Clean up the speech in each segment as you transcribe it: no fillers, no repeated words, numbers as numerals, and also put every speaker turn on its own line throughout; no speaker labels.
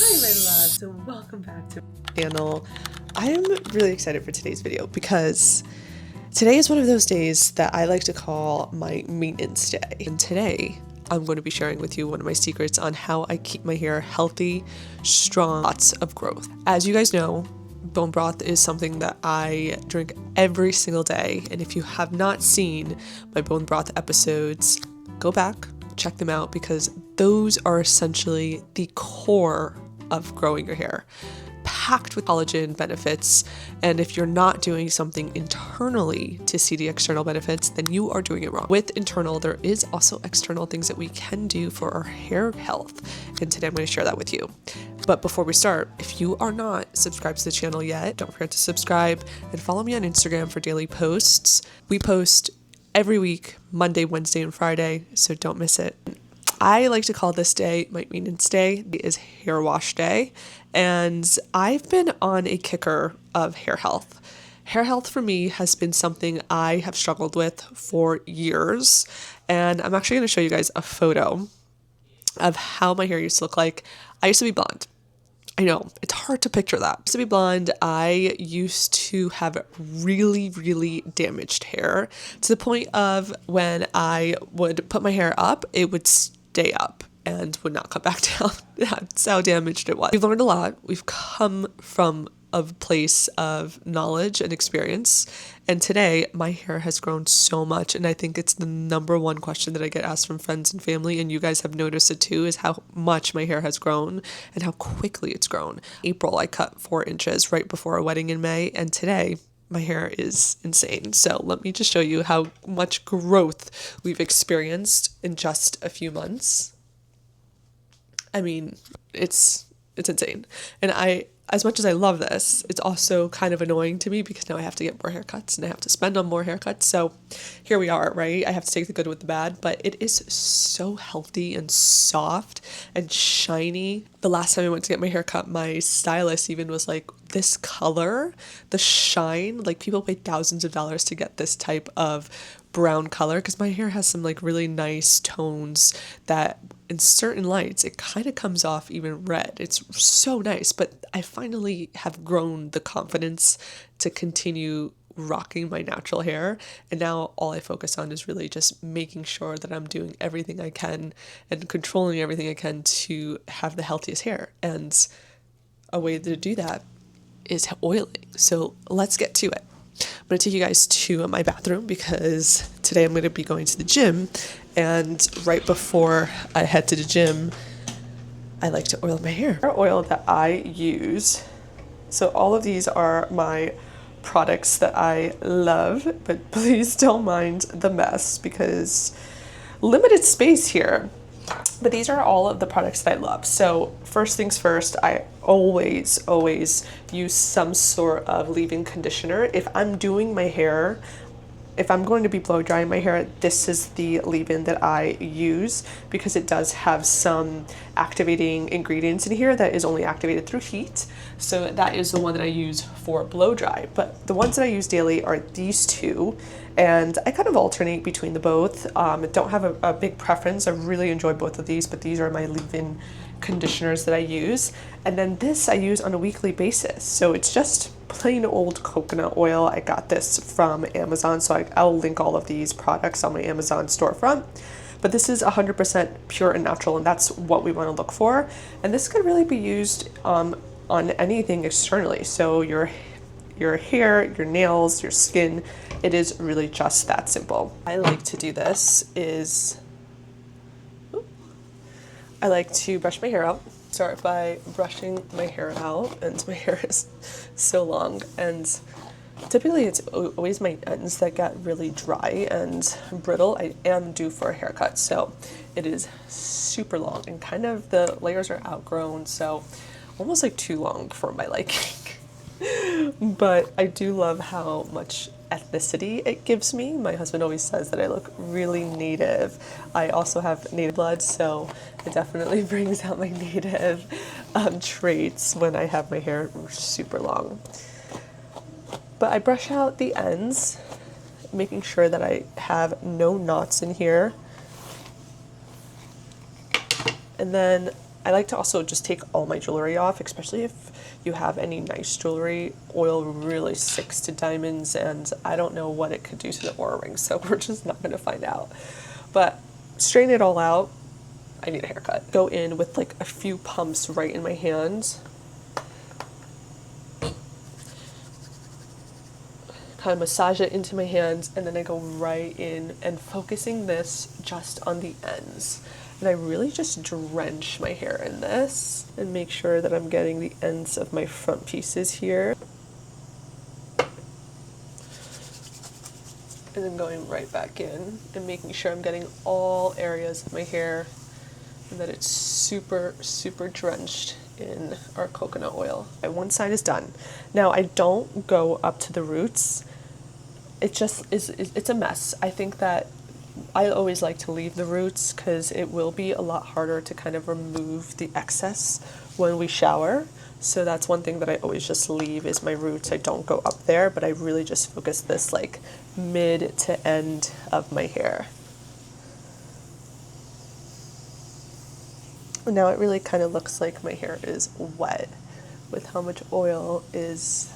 Hi my loves, and welcome back to my channel. I'm really excited for today's video because today is one of those days that I like to call my maintenance day. And today I'm going to be sharing with you one of my secrets on how I keep my hair healthy, strong, lots of growth. As you guys know, bone broth is something that I drink every single day. And if you have not seen my bone broth episodes, go back, check them out, because those are essentially the core of growing your hair, packed with collagen benefits. And if you're not doing something internally to see the external benefits, then you are doing it wrong. With internal, there is also external things that we can do for our hair health. And today I'm going to share that with you. But before we start, if you are not subscribed to the channel yet, don't forget to subscribe and follow me on Instagram for daily posts. We post every week, Monday, Wednesday, and Friday, so don't miss it. I like to call this day my maintenance day. It is hair wash day, and I've been on a kicker of hair health. Hair health for me has been something I have struggled with for years, and I'm actually going to show you guys a photo of how my hair used to look like. I used to be blonde. I know, it's hard to picture that. I used to be blonde. I used to have really, really damaged hair to the point of when I would put my hair up, it would stay up and would not come back down. That's how damaged it was. We've learned a lot. We've come from a place of knowledge and experience. And today my hair has grown so much. And I think it's the number one question that I get asked from friends and family. And you guys have noticed it too, is how much my hair has grown and how quickly it's grown. April, I cut 4 inches right before a wedding in May. And today my hair is insane. So let me just show you how much growth we've experienced in just a few months. I mean, it's insane. And as much as I love this, it's also kind of annoying to me because now I have to get more haircuts and I have to spend on more haircuts. So here we are, right? I have to take the good with the bad, but it is so healthy and soft and shiny. The last time I went to get my hair cut, my stylist even was like, this color, the shine, like people pay thousands of dollars to get this type of brown color, because my hair has some like really nice tones that in certain lights it kind of comes off even red. It's so nice, but I finally have grown the confidence to continue rocking my natural hair, and now all I focus on is really just making sure that I'm doing everything I can and controlling everything I can to have the healthiest hair. And a way to do that is oiling. So let's get to it. I'm going to take you guys to my bathroom because today I'm going to be going to the gym, and right before I head to the gym, I like to oil my hair. The oil that I use, so all of these are my products that I love, but please don't mind the mess because limited space here. But these are all of the products that I love. So first things first, I always use some sort of leave-in conditioner. If I'm doing my hair, if I'm going to be blow drying my hair, this is the leave-in that I use because it does have some activating ingredients in here that is only activated through heat. So that is the one that I use for blow dry. But the ones that I use daily are these two, and I kind of alternate between the both. I don't have a big preference. I really enjoy both of these, but these are my leave-in conditioners that I use. And then this I use on a weekly basis. So it's just plain old coconut oil. I got this from Amazon, so I'll link all of these products on my Amazon storefront. But this is 100% pure and natural, and that's what we want to look for. And this could really be used on anything externally. So your hair, your nails, your skin, it is really just that simple. I like to do this is, I like to brush my hair out. Start by brushing my hair out, and my hair is so long, and typically it's always my ends that get really dry and brittle. I am due for a haircut, so it is super long, and kind of the layers are outgrown, so almost like too long for my liking. But I do love how much ethnicity it gives me. My husband always says that I look really native. I also have native blood, so it definitely brings out my native traits when I have my hair super long. But I brush out the ends, making sure that I have no knots in here. And then I like to also just take all my jewelry off, especially if you have any nice jewelry. Oil really sticks to diamonds, and I don't know what it could do to the Oura ring, so we're just not going to find out. But straighten it all out. I need a haircut. Go in with like a few pumps right in my hands. Kind of massage it into my hands, and then I go right in and focusing this just on the ends. And I really just drench my hair in this and make sure that I'm getting the ends of my front pieces here. And then going right back in and making sure I'm getting all areas of my hair and that it's super, super drenched in our coconut oil. One side is done. Now I don't go up to the roots. It just is, it's a mess. I think that I always like to leave the roots because it will be a lot harder to kind of remove the excess when we shower. So that's one thing that I always just leave is my roots. I don't go up there, but I really just focus this like mid to end of my hair. Now it really kind of looks like my hair is wet with how much oil is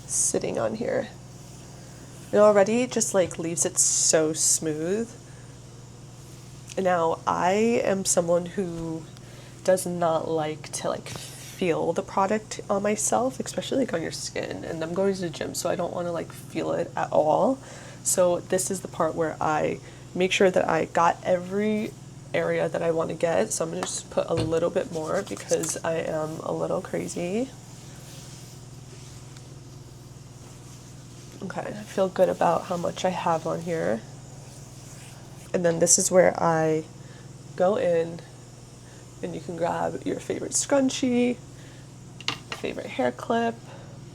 sitting on here. It already just like leaves it so smooth. Now I am someone who does not like to like feel the product on myself, especially like on your skin, and I'm going to the gym, so I don't want to like feel it at all. So this is the part where I make sure that I got every area that I want to get. So I'm gonna just put a little bit more because I am a little crazy. Okay, I feel good about how much I have on here. And then this is where I go in and you can grab your favorite scrunchie, favorite hair clip,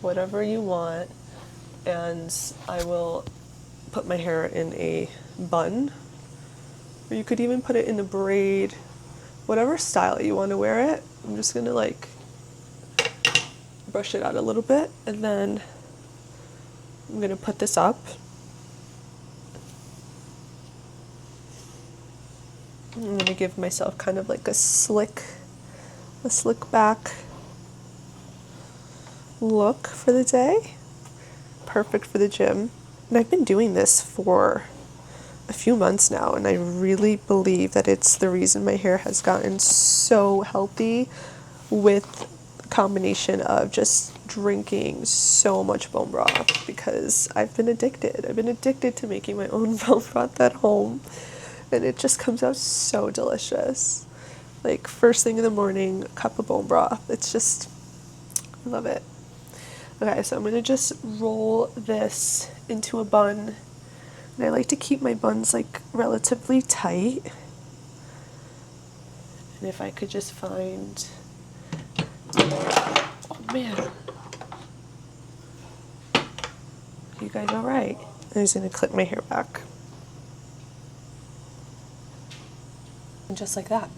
whatever you want. And I will put my hair in a bun, or you could even put it in a braid, whatever style you want to wear it. I'm just gonna like brush it out a little bit, and then I'm gonna put this up. I'm gonna give myself kind of like a slick back look for the day. Perfect for the gym. And I've been doing this for a few months now, and I really believe that it's the reason my hair has gotten so healthy, with a combination of just drinking so much bone broth, because I've been addicted. I've been addicted to making my own bone broth at home, and it just comes out so delicious. Like first thing in the morning, a cup of bone broth. It's just, I love it. Okay, so I'm gonna just roll this into a bun. And I like to keep my buns like relatively tight. And if I could just find, oh man, you guys all right? I'm just gonna clip my hair back. And just like that.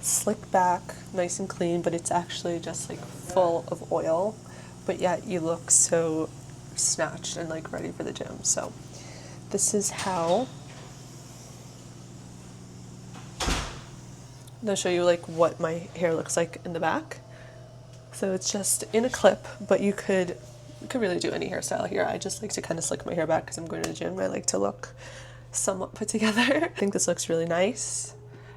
Slick back, nice and clean, but it's actually just like full of oil. But yet you look so snatched and like ready for the gym. So this is how. I'll show you like what my hair looks like in the back. So it's just in a clip, but you could really do any hairstyle here. I just like to kind of slick my hair back because I'm going to the gym. I like to look somewhat put together. I think this looks really nice.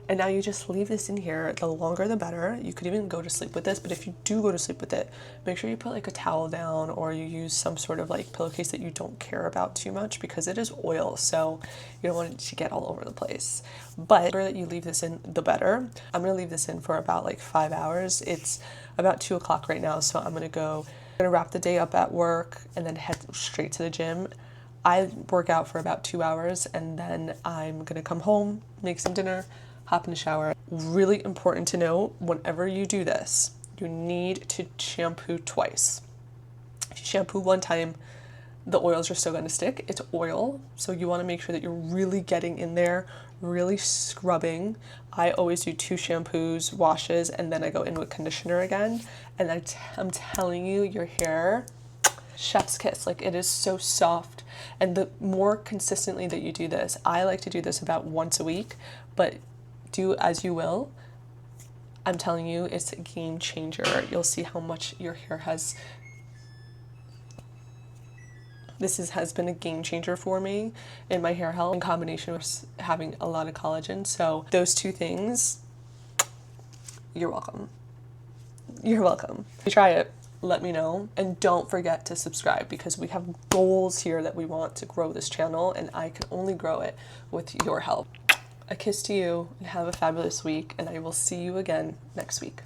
And now you just leave this in here. The longer the better. You could even go to sleep with this, but if you do go to sleep with it, make sure you put like a towel down, or you use some sort of like pillowcase that you don't care about too much, because it is oil, so you don't want it to get all over the place. But the longer that you leave this in, the better. I'm gonna leave this in for about like 5 hours. It's about 2 o'clock right now, so I'm gonna wrap the day up at work and then head straight to the gym. I work out for about 2 hours, and then I'm gonna come home, make some dinner, hop in the shower. Really important to know, whenever you do this, you need to shampoo twice. If you shampoo one time, the oils are still going to stick. It's oil, so you want to make sure that you're really getting in there, really scrubbing. I always do 2 shampoos, washes, and then I go in with conditioner again. And I'm telling you, your hair, chef's kiss. Like, it is so soft. And the more consistently that you do this, I like to do this about once a week, but do as you will. I'm telling you, it's a game changer. You'll see how much your hair has. Has been a game changer for me in my hair health in combination with having a lot of collagen. So those two things, you're welcome. You're welcome. If you try it, let me know. And don't forget to subscribe, because we have goals here that we want to grow this channel, and I can only grow it with your help. A kiss to you, and have a fabulous week, and I will see you again next week.